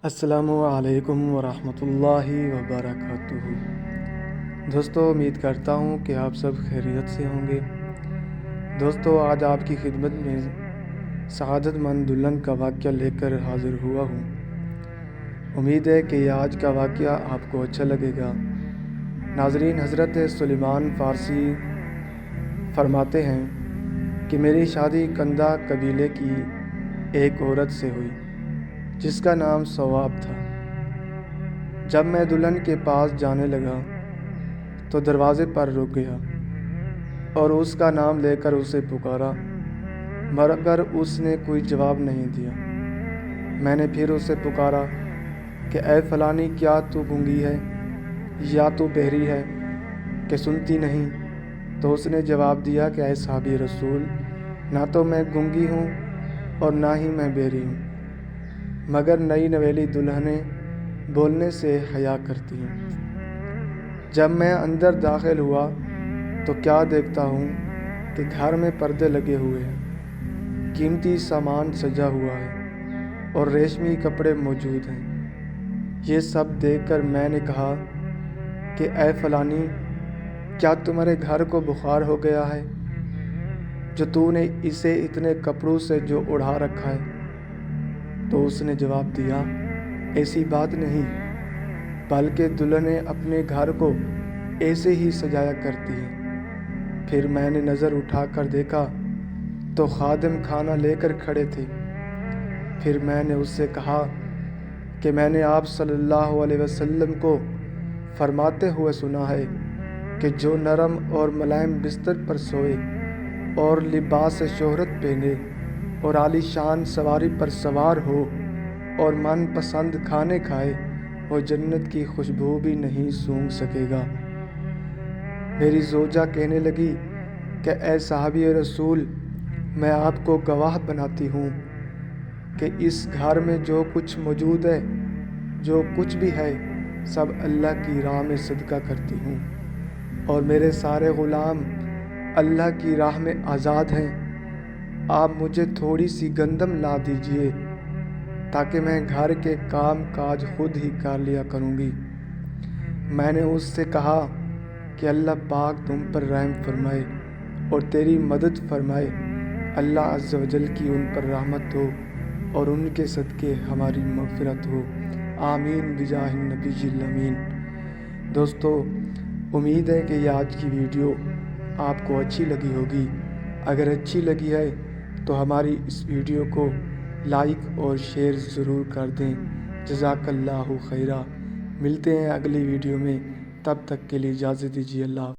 السلام علیکم ورحمۃ اللہ وبرکاتہ۔ دوستو، امید کرتا ہوں کہ آپ سب خیریت سے ہوں گے۔ دوستو، آج آپ کی خدمت میں سعادت مند دلہن کا واقعہ لے کر حاضر ہوا ہوں۔ امید ہے کہ آج کا واقعہ آپ کو اچھا لگے گا۔ ناظرین، حضرت سلیمان فارسی فرماتے ہیں کہ میری شادی کندہ قبیلے کی ایک عورت سے ہوئی جس کا نام ثواب تھا۔ جب میں دلہن کے پاس جانے لگا تو دروازے پر رک گیا اور اس کا نام لے کر اسے پکارا، مگر اس نے کوئی جواب نہیں دیا۔ میں نے پھر اسے پکارا کہ اے فلانی، کیا تو گونگی ہے یا تو بہری ہے کہ سنتی نہیں؟ تو اس نے جواب دیا کہ اے صحابی رسول، نہ تو میں گونگی ہوں اور نہ ہی میں بہری ہوں، مگر نئی نویلی دلہنیں بولنے سے حیا کرتی ہیں۔ جب میں اندر داخل ہوا تو کیا دیکھتا ہوں کہ گھر میں پردے لگے ہوئے ہیں، قیمتی سامان سجا ہوا ہے اور ریشمی کپڑے موجود ہیں۔ یہ سب دیکھ کر میں نے کہا کہ اے فلانی، کیا تمہارے گھر کو بخار ہو گیا ہے جو تو نے اسے اتنے کپڑوں سے جو اڑا رکھا ہے؟ تو اس نے جواب دیا، ایسی بات نہیں، بلکہ دلہنیں اپنے گھر کو ایسے ہی سجایا کرتی ہیں۔ پھر میں نے نظر اٹھا کر دیکھا تو خادم کھانا لے کر کھڑے تھے۔ پھر میں نے اس سے کہا کہ میں نے آپ صلی اللہ علیہ وسلم کو فرماتے ہوئے سنا ہے کہ جو نرم اور ملائم بستر پر سوئے اور لباس شہرت پہنے اور عالی شان سواری پر سوار ہو اور من پسند کھانے کھائے، وہ جنت کی خوشبو بھی نہیں سونگھ سکے گا۔ میری زوجہ کہنے لگی کہ اے صحابی رسول، میں آپ کو گواہ بناتی ہوں کہ اس گھر میں جو کچھ موجود ہے، جو کچھ بھی ہے، سب اللہ کی راہ میں صدقہ کرتی ہوں، اور میرے سارے غلام اللہ کی راہ میں آزاد ہیں۔ آپ مجھے تھوڑی سی گندم لا دیجئے تاکہ میں گھر کے کام کاج خود ہی کر لیا کروں گی۔ میں نے اس سے کہا کہ اللہ پاک تم پر رحم فرمائے اور تیری مدد فرمائے، اللہ عز و جل کی ان پر رحمت ہو اور ان کے صدقے ہماری مغفرت ہو، آمین بجاہ النبی الامین۔ دوستو، امید ہے کہ یہ آج کی ویڈیو آپ کو اچھی لگی ہوگی۔ اگر اچھی لگی ہے تو ہماری اس ویڈیو کو لائک اور شیئر ضرور کر دیں۔ جزاک اللہ خیرہ۔ ملتے ہیں اگلی ویڈیو میں، تب تک کے لیے اجازت دیجیے۔ اللہ